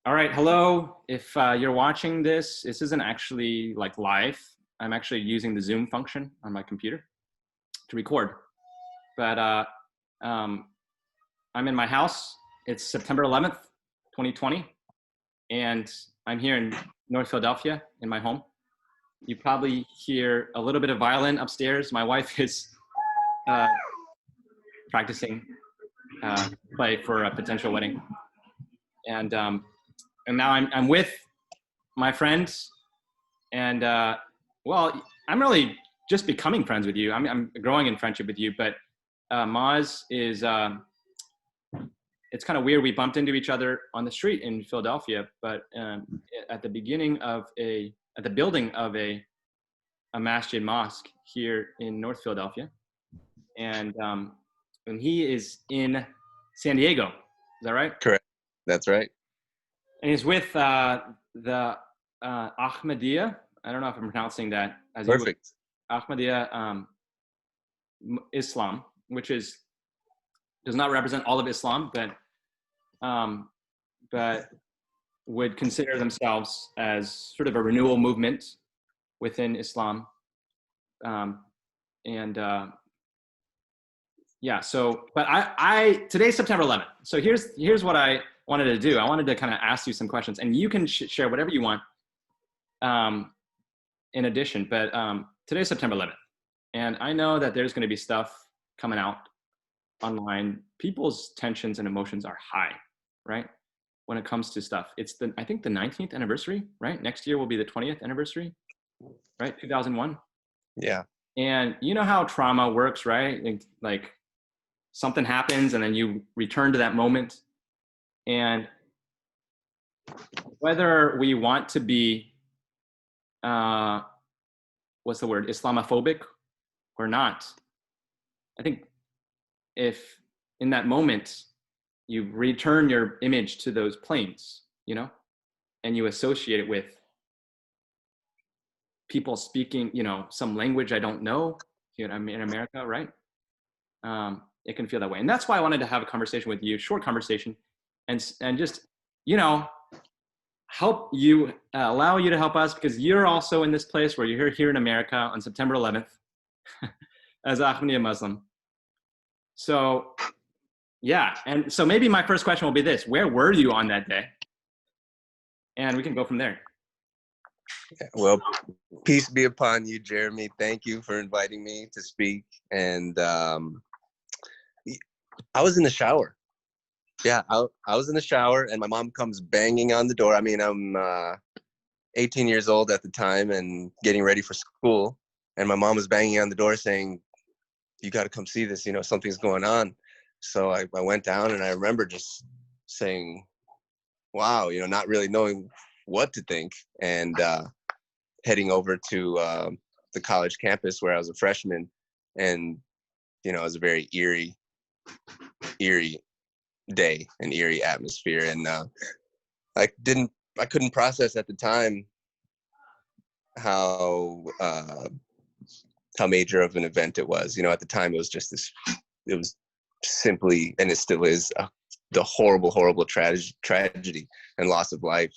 All right, hello. If you're watching this isn't actually like live. I'm actually using the Zoom function on my computer to record. But I'm in my house. It's September 11th, 2020, and I'm here in North Philadelphia in my home. You probably hear a little bit of violin upstairs. My wife is practicing play for a potential wedding, and now I'm with my friends, and well, I'm really just becoming friends with you. I'm growing in friendship with you, but Maaz is, it's kind of weird. We bumped into each other on the street in Philadelphia, but at the building of a masjid mosque here in North Philadelphia. And he is in San Diego. Is that right? Correct. That's right. And he's with the Ahmaddiya. I don't know if I'm pronouncing that as Perfect. Ahmaddiya Islam, which does not represent all of Islam, but would consider themselves as sort of a renewal movement within Islam. Yeah. So, but today's September 11th. So here's what I wanted to do. I wanted to kind of ask you some questions, and you can share whatever you want in addition. But today's September 11th, and I know that there's going to be stuff coming out online. People's tensions and emotions are high, right? When it comes to stuff, it's I think the 19th anniversary, right? Next year will be the 20th anniversary, right? 2001. Yeah. And you know how trauma works, right? Like something happens and then you return to that moment. And whether we want to be, what's the word, Islamophobic or not, I think if in that moment you return your image to those planes, and you associate it with people speaking, some language I don't know, I'm in America, right? It can feel that way. And that's why I wanted to have a conversation with you, short conversation, and just, help you, allow you to help us, because you're also in this place where you're here in America on September 11th as Ahmadi Muslim. So, yeah. And so maybe my first question will be this: where were you on that day? And we can go from there. Well, peace be upon you, Jeremy. Thank you for inviting me to speak. And I was in the shower. Yeah, I was in the shower, and my mom comes banging on the door. I mean, I'm 18 years old at the time and getting ready for school. And my mom was banging on the door saying, "You got to come see this, something's going on." So I went down, and I remember just saying, wow, not really knowing what to think, and heading over to the college campus where I was a freshman. And, it was a very eerie day, an eerie atmosphere. And I couldn't process at the time how major of an event it was. At the time it was just it was simply, and it still is, the horrible tragedy and loss of life.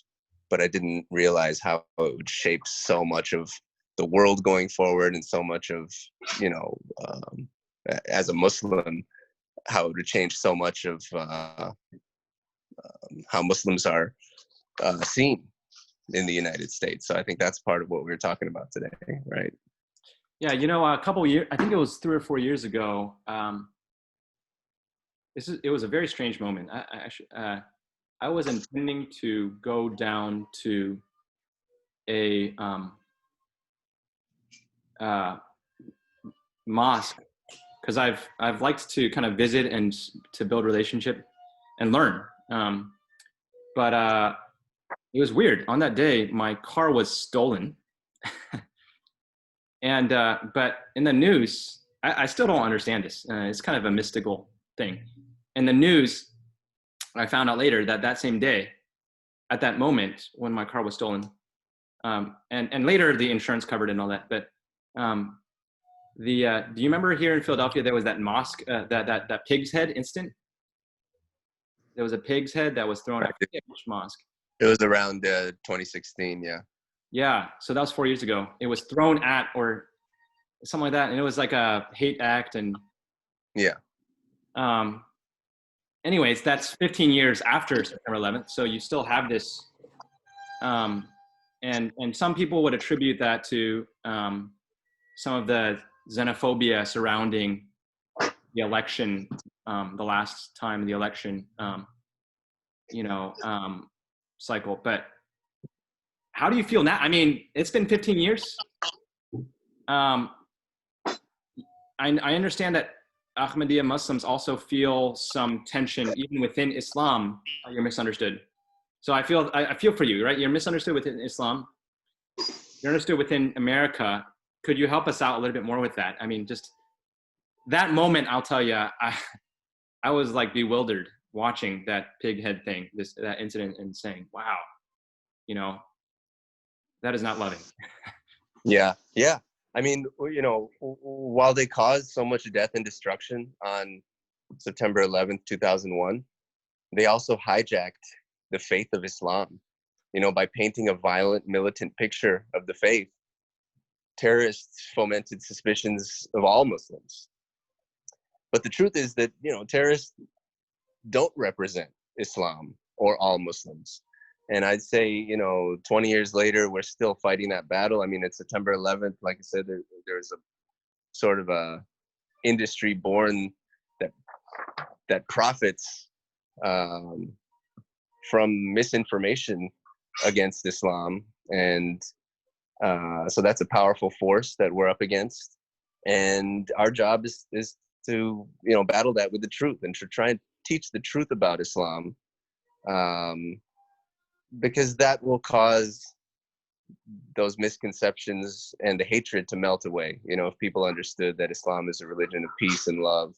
But I didn't realize how it would shape so much of the world going forward, and so much of, as a Muslim, how it would change so much of how Muslims are seen in the United States. So I think that's part of what we're talking about today, right? Yeah, a couple of years, I think it was 3 or 4 years ago, it was a very strange moment. I was intending to go down to a mosque, because I've liked to kind of visit and to build relationship and learn. But it was weird. On that day, my car was stolen. And but in the news, I still don't understand this. It's kind of a mystical thing. In the news, I found out later that same day, at that moment when my car was stolen, and later the insurance covered and all that. But do you remember here in Philadelphia there was that mosque, that pig's head incident? There was a pig's head that was thrown at which mosque, It was around 2016. Yeah. Yeah. So that was 4 years ago. It was thrown at or something like that. And it was like a hate act. And Yeah. Anyways, that's 15 years after September 11th. So you still have this. And some people would attribute that to some of the xenophobia surrounding the election, the last time of the election, cycle. But how do you feel now? I mean, it's been 15 years. I understand that Ahmadiyya Muslims also feel some tension even within Islam. You're misunderstood. So I feel for you, right? You're misunderstood within Islam. You're understood within America. Could you help us out a little bit more with that? I mean, just that moment, I'll tell you, I was like bewildered watching that pig head thing, that incident, and saying, wow, that is not loving. Yeah. Yeah. I mean, while they caused so much death and destruction on September 11th, 2001, they also hijacked the faith of Islam, by painting a violent, militant picture of the faith. Terrorists fomented suspicions of all Muslims. But the truth is that, terrorists don't represent Islam or all Muslims. And I'd say, 20 years later, we're still fighting that battle. I mean, it's September 11th. Like I said, there's a sort of a industry born that profits from misinformation against Islam. And so that's a powerful force that we're up against. And our job is to, battle that with the truth and to try and teach the truth about Islam. Because that will cause those misconceptions and the hatred to melt away. If people understood that Islam is a religion of peace and love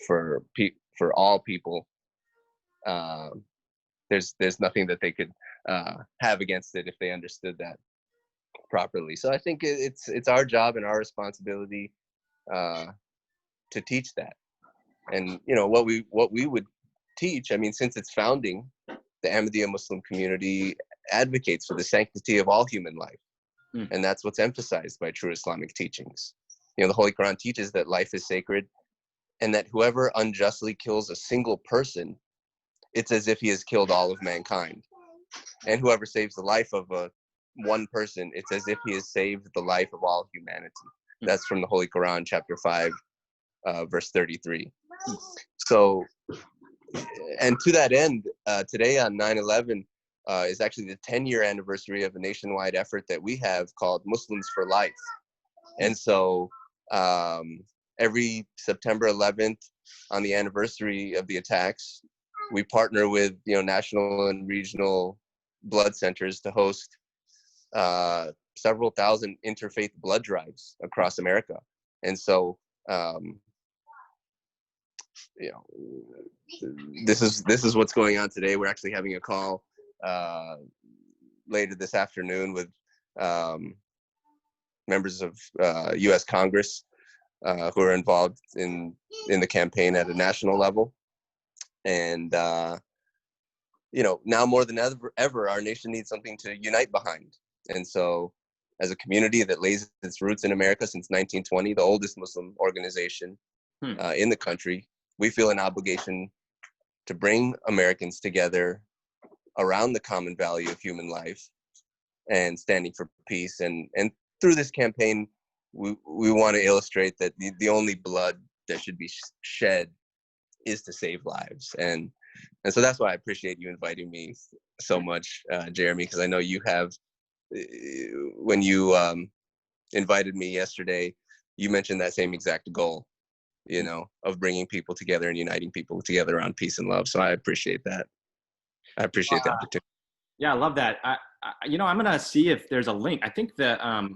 for all people, there's nothing that they could have against it if they understood that properly. So I think it's our job and our responsibility to teach that. And what we would teach. I mean, since its founding, the Ahmadiyya Muslim community advocates for the sanctity of all human life. And that's what's emphasized by true Islamic teachings. The Holy Quran teaches that life is sacred and that whoever unjustly kills a single person, it's as if he has killed all of mankind. And whoever saves the life of one person, it's as if he has saved the life of all humanity. That's from the Holy Quran, chapter 5, verse 33. So, and to that end, today on 9/11 is actually the 10-year anniversary of a nationwide effort that we have called Muslims for Life. And so every September 11th, on the anniversary of the attacks, we partner with national and regional blood centers to host several thousand interfaith blood drives across America. And so this is what's going on today. We're actually having a call later this afternoon with members of U.S. Congress who are involved in the campaign at a national level. And now more than ever, our nation needs something to unite behind. And so, as a community that lays its roots in America since 1920, the oldest Muslim organization in the country, we feel an obligation to bring Americans together around the common value of human life and standing for peace. And through this campaign, we want to illustrate that the only blood that should be shed is to save lives. And so that's why I appreciate you inviting me so much, Jeremy, because I know you have, when you invited me yesterday, you mentioned that same exact goal, of bringing people together and uniting people together around peace and love. So I appreciate that. I appreciate the opportunity. Yeah, I love that. I'm going to see if there's a link. I think that, I'll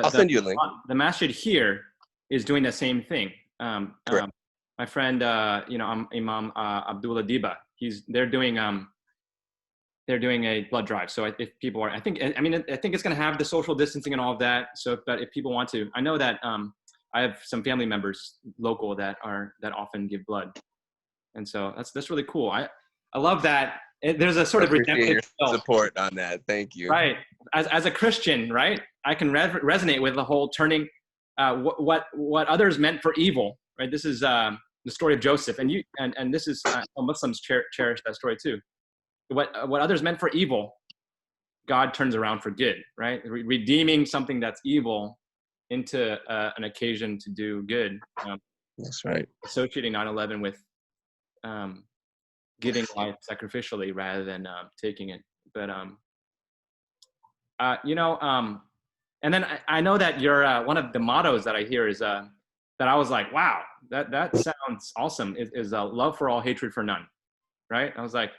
send you a link. The masjid here is doing the same thing. My friend, Imam Abdullah Diba, they're doing a blood drive. So if people are, I think it's going to have the social distancing and all of that. So, but if people want to, I know that I have some family members local that often give blood, and so that's really cool. I love that. There's a sort of Appreciate redemptive your guilt. support on that. Thank you. Right. As a Christian, right, I can resonate with the whole turning what others meant for evil. Right. This is the story of Joseph, and this is Muslims cherish that story too. What others meant for evil, God turns around for good. Right. Redeeming something that's evil into an occasion to do good. That's right. Associating 9/11 with giving life sacrificially rather than taking it. But and then I know that you're one of the mottos that I hear is that I was like, wow, that sounds awesome. Is love for all, hatred for none, right? I was like,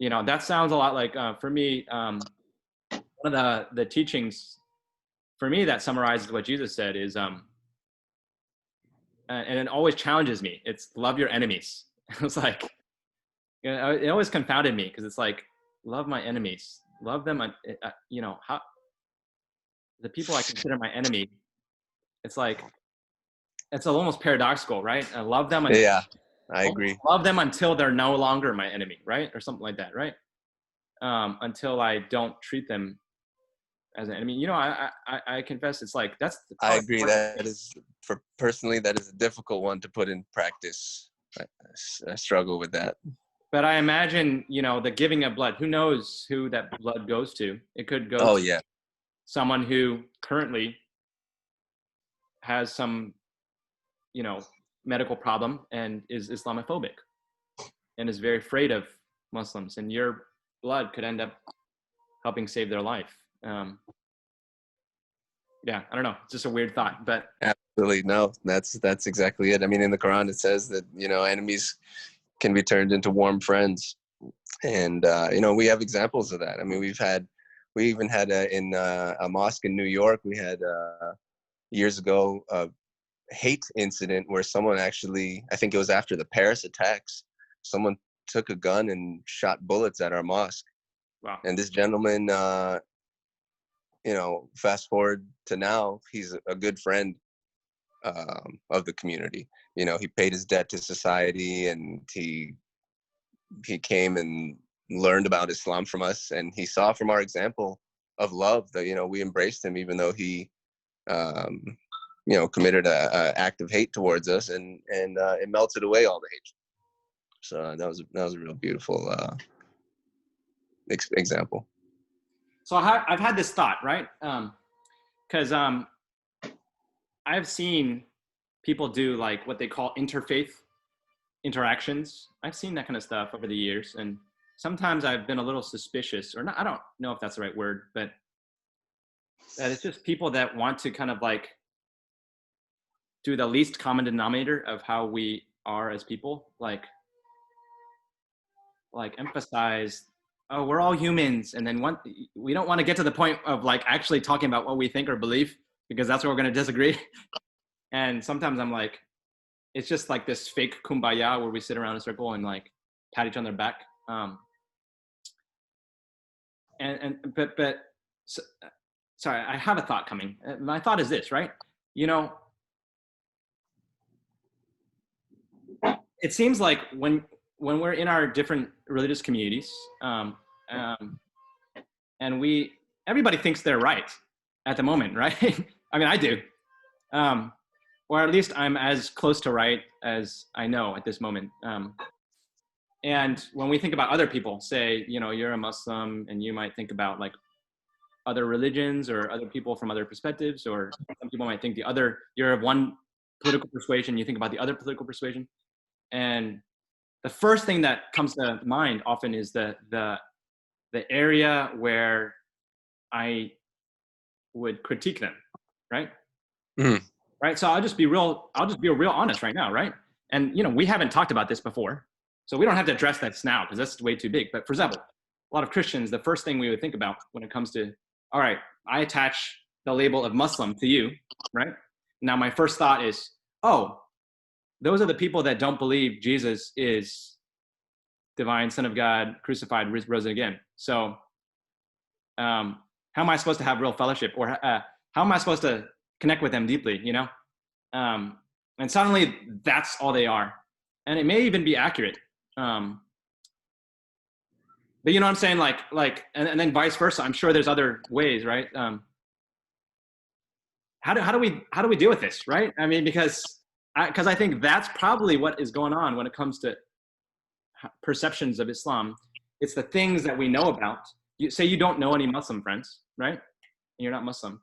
that sounds a lot like for me. One of the teachings for me that summarizes what Jesus said is, and it always challenges me. It's love your enemies. It's like, it always confounded me because it's like, love my enemies, love them. How the people I consider my enemy, it's like, it's almost paradoxical, right? I love them. Yeah, I agree. Love them until they're no longer my enemy, right? Or something like that, right? Until I don't treat them as an enemy. I confess it's like, I agree. That is, personally, that is a difficult one to put in practice. I struggle with that. But I imagine, the giving of blood, who knows who that blood goes to? It could go to someone who currently has some, medical problem and is Islamophobic and is very afraid of Muslims, and your blood could end up helping save their life. Yeah, I don't know. It's just a weird thought, but absolutely no. That's exactly it. I mean, in the Quran it says that enemies can be turned into warm friends, and we have examples of that. I mean, we even had in a mosque in New York. We had years ago a hate incident where someone actually, I think it was after the Paris attacks, someone took a gun and shot bullets at our mosque. Wow. And this gentleman, fast forward to now, he's a good friend of the community. He paid his debt to society, and he came and learned about Islam from us, and he saw from our example of love that we embraced him, even though he committed a act of hate towards us, and it melted away all the hatred. So that was a real beautiful example. So I've had this thought, right? Because I've seen people do like what they call interfaith interactions. I've seen that kind of stuff over the years, and sometimes I've been a little suspicious, or not, I don't know if that's the right word, but that it's just people that want to kind of like do the least common denominator of how we are as people, like emphasize, oh, we're all humans, and then we don't want to get to the point of like actually talking about what we think or believe, because that's where we're going to disagree. And sometimes I'm like, it's just like this fake kumbaya where we sit around in a circle and like pat each other back. Sorry, I have a thought coming. My thought is this, right? It seems like when we're in our different religious communities, and everybody thinks they're right at the moment, right? I mean, I do. Or at least I'm as close to right as I know at this moment. And when we think about other people, say, you're a Muslim, and you might think about like other religions or other people from other perspectives, or some people might think you're of one political persuasion, you think about the other political persuasion. And the first thing that comes to mind often is the area where I would critique them, right? Mm-hmm. Right. So I'll just be real honest right now, right? And we haven't talked about this before, so we don't have to address this now because that's way too big. But for example, a lot of Christians, the first thing we would think about when it comes to, all right, I attach the label of Muslim to you, right? Now my first thought is, oh, those are the people that don't believe Jesus is divine Son of God, crucified, rose again. So how am I supposed to have real fellowship, or how am I supposed to connect with them deeply, and suddenly that's all they are. And it may even be accurate. But you know what I'm saying? And then vice versa. I'm sure there's other ways, right? How do we deal with this, right? I mean, because I think that's probably what is going on when it comes to perceptions of Islam. It's the things that we know about. You say you don't know any Muslim friends, right? And you're not Muslim.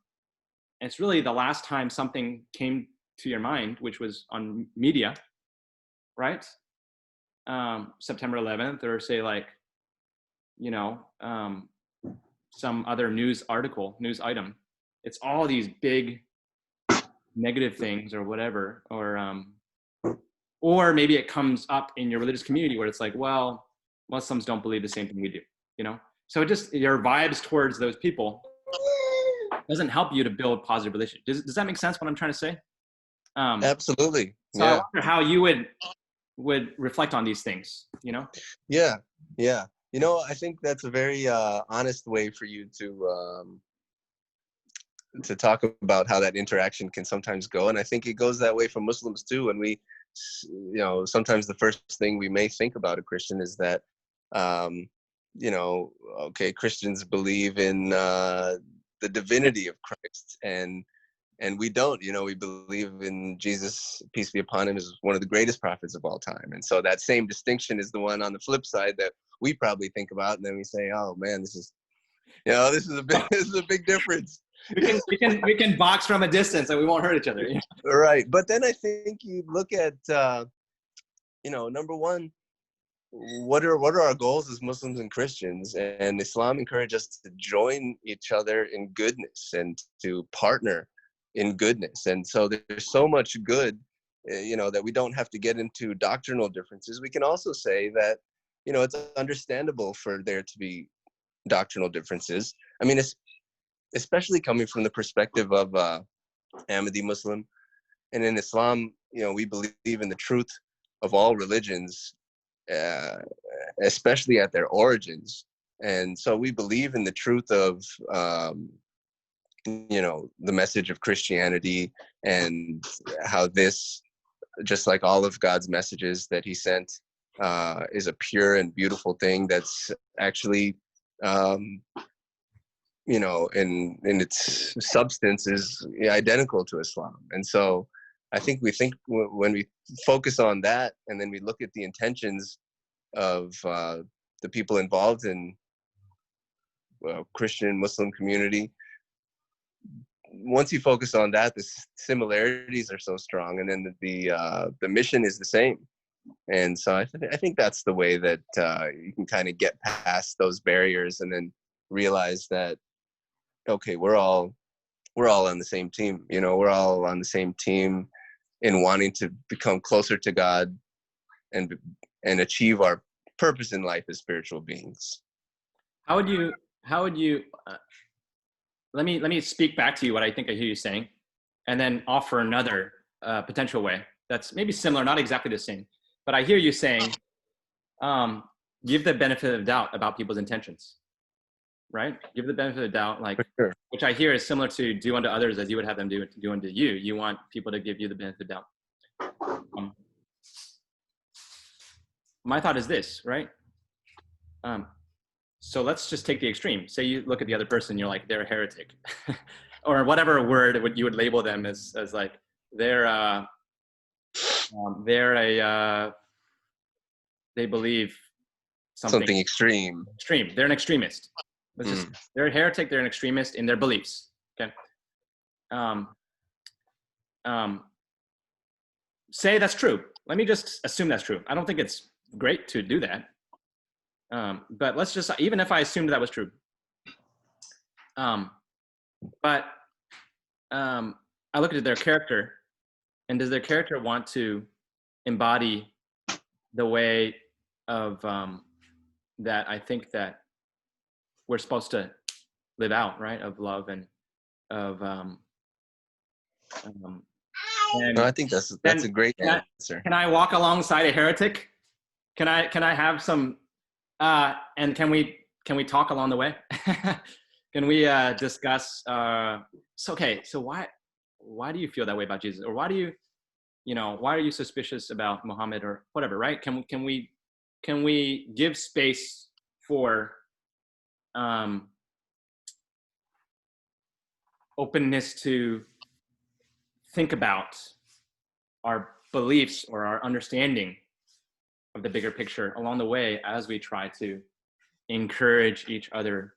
And it's really the last time something came to your mind, which was on media, right? September 11th, or say like, you know, some other news article, news item. It's all these big negative things or whatever, or maybe it comes up in your religious community where it's like, well, Muslims don't believe the same thing we do, you know? So it just, your vibes towards those people doesn't help you to build positive relationships. Does that make sense what I'm trying to say? Absolutely. So I wonder how you would reflect on these things, you know? Yeah. You know, I think that's a very honest way for you to talk about how that interaction can sometimes go. And I think it goes that way for Muslims too. And we, you know, sometimes the first thing we may think about a Christian is that, you know, okay, Christians believe in the divinity of Christ, and we don't, you know, we believe in Jesus, peace be upon him, as one of the greatest prophets of all time. And so that same distinction is the one on the flip side that we probably think about, and then we say, oh man, this is a big difference. We can box from a distance and we won't hurt each other. Yeah. Right. But then I think you look at, you know, number one, what are our goals as Muslims and Christians? And Islam encourages us to join each other in goodness and to partner in goodness. And so there's so much good, you know, that we don't have to get into doctrinal differences. We can also say that, you know, it's understandable for there to be doctrinal differences. I mean, especially coming from the perspective of Ahmadi Muslim. And in Islam, you know, we believe in the truth of all religions, especially at their origins. And so we believe in the truth of, you know, the message of Christianity, and how this, just like all of God's messages that he sent, is a pure and beautiful thing that's actually, you know, in its substance is identical to Islam. And so I think when we focus on that, and then we look at the intentions of the people involved in Christian Muslim community, once you focus on that, the similarities are so strong, and then the mission is the same. And so I think that's the way that you can kind of get past those barriers, and then realize that, okay, we're all on the same team. You know, we're all on the same team in wanting to become closer to God and achieve our purpose in life as spiritual beings. How would you let me speak back to you what I think I hear you saying, and then offer another potential way that's maybe similar, not exactly the same. But I hear you saying, give the benefit of the doubt about people's intentions, right? Give the benefit of the doubt, like, sure. Which I hear is similar to do unto others as you would have them do unto you. You want people to give you the benefit of the doubt. My thought is this, right? So let's just take the extreme. Say you look at the other person, you're like, they're a heretic, or whatever word you would label them as like they believe something extreme. They're an extremist. They're a heretic. They're an extremist in their beliefs. Okay. Say that's true. Let me just assume that's true. I don't think it's great to do that. But let's just, even if I assumed that was true. But I look at their character, and does their character want to embody the way of that I think that we're supposed to live out, right? Of love and of no, I think that's a great answer. Can I walk alongside a heretic? Can I have some and can we talk along the way? Can we discuss so why do you feel that way about Jesus, or why are you suspicious about Muhammad, or whatever, right? Can we give space for openness to think about our beliefs or our understanding of the bigger picture along the way as we try to encourage each other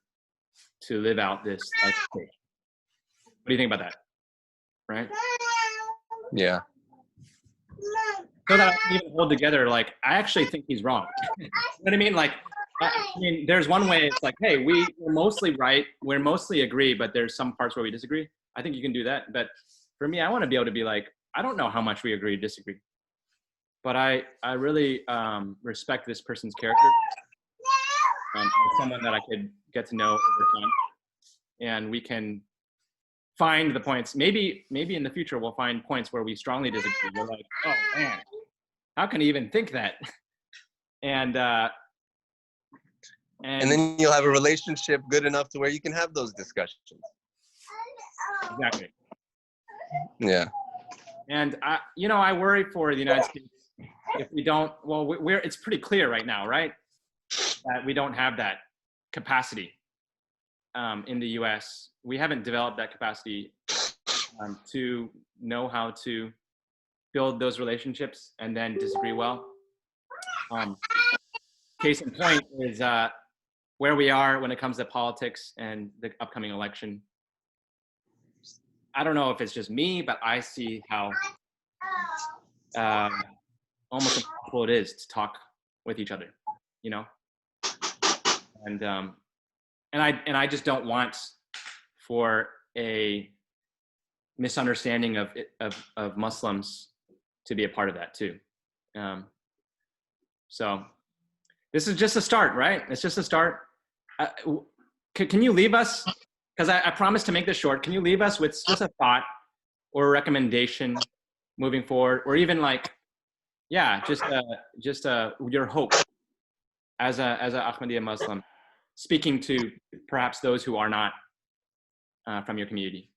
to live out this life of faith. What do you think about that? Right? Yeah. So that I can even hold together, like, I actually think he's wrong. You know what I mean? Like, I mean, there's one way it's like, hey, we're mostly right, we're mostly agree, but there's some parts where we disagree. I think you can do that. But for me, I want to be able to be like, I don't know how much we agree, disagree, but I really respect this person's character, as someone that I could get to know over time, and we can find the points. Maybe in the future we'll find points where we strongly disagree. We're like, oh man, how can he even think that? And then you'll have a relationship good enough to where you can have those discussions. Exactly. Yeah. And I worry for the United States if we don't. Well, it's pretty clear right now, right, that we don't have that capacity in the U.S. We haven't developed that capacity to know how to build those relationships and then disagree well. Case in point is where we are when it comes to politics and the upcoming election. I don't know if it's just me, but I see how almost impossible it is to talk with each other, and I just don't want for a misunderstanding of Muslims to be a part of that too. So this is just a start, right? It's just a start. Can you leave us? Because I promised to make this short. Can you leave us with just a thought or a recommendation moving forward, or even like, just your hope as a Ahmadiyya Muslim, speaking to perhaps those who are not from your community?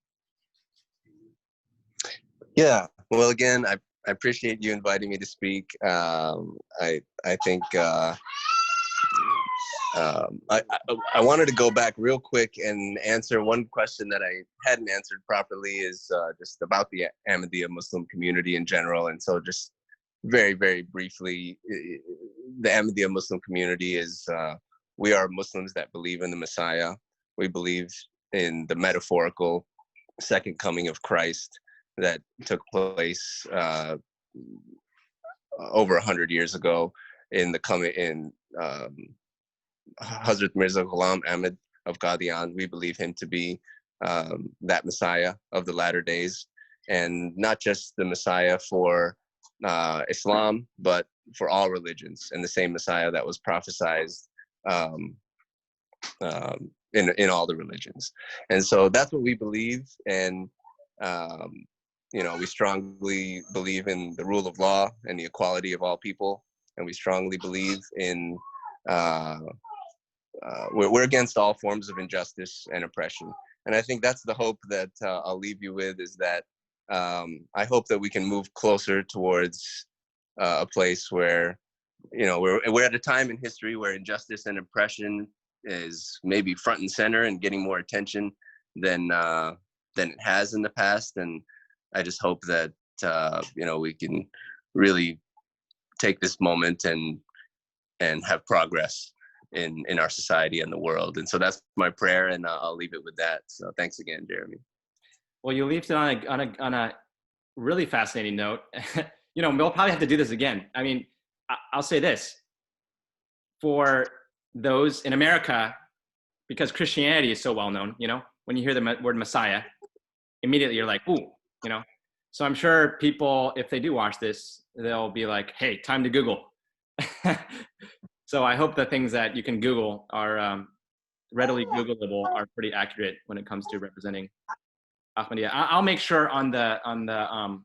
Yeah. Well, again, I appreciate you inviting me to speak. I think I wanted to go back real quick and answer one question that I hadn't answered properly, is just about the Ahmadiyya Muslim community in general. And so just very, very briefly, the Ahmadiyya Muslim community is, we are Muslims that believe in the Messiah. We believe in the metaphorical second coming of Christ that took place over 100 years ago in Hazrat Mirza Ghulam Ahmad of Qadian. We believe him to be that Messiah of the latter days, and not just the Messiah for Islam, but for all religions, and the same Messiah that was prophesied in all the religions. And so that's what we believe. And we strongly believe in the rule of law and the equality of all people, and we strongly believe in we're against all forms of injustice and oppression. And I think that's the hope that I'll leave you with, is that I hope that we can move closer towards a place where, we're at a time in history where injustice and oppression is maybe front and center and getting more attention than it has in the past. And I just hope that we can really take this moment and have progress in our society and the world. And so that's my prayer, and I'll leave it with that. So thanks again, Jeremy. Well, you left it on a really fascinating note. We'll probably have to do this again. I mean, I'll say this: for those in America, because Christianity is so well known, when you hear the word Messiah, immediately you're like, ooh, So I'm sure people, if they do watch this, they'll be like, hey, time to Google. So I hope the things that you can Google are readily Googleable, are pretty accurate when it comes to representing Ahmadiyya. I'll make sure on the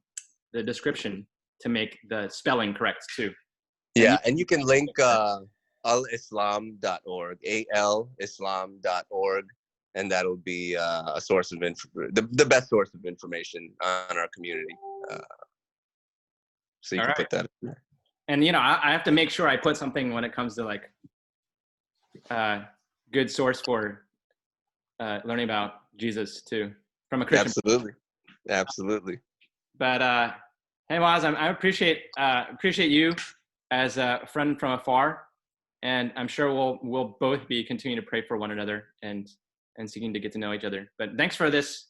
description to make the spelling correct too. Yeah, and you can link alislam.org, alislam.org, and that'll be a source of the best source of information on our community. So you can put that in there. And I have to make sure I put something when it comes to like good source for learning about Jesus too, from a Christian. Absolutely. Absolutely. But hey, Maaz, I appreciate you as a friend from afar, and I'm sure we'll both be continuing to pray for one another and seeking to get to know each other. But thanks for this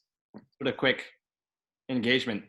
sort of quick engagement.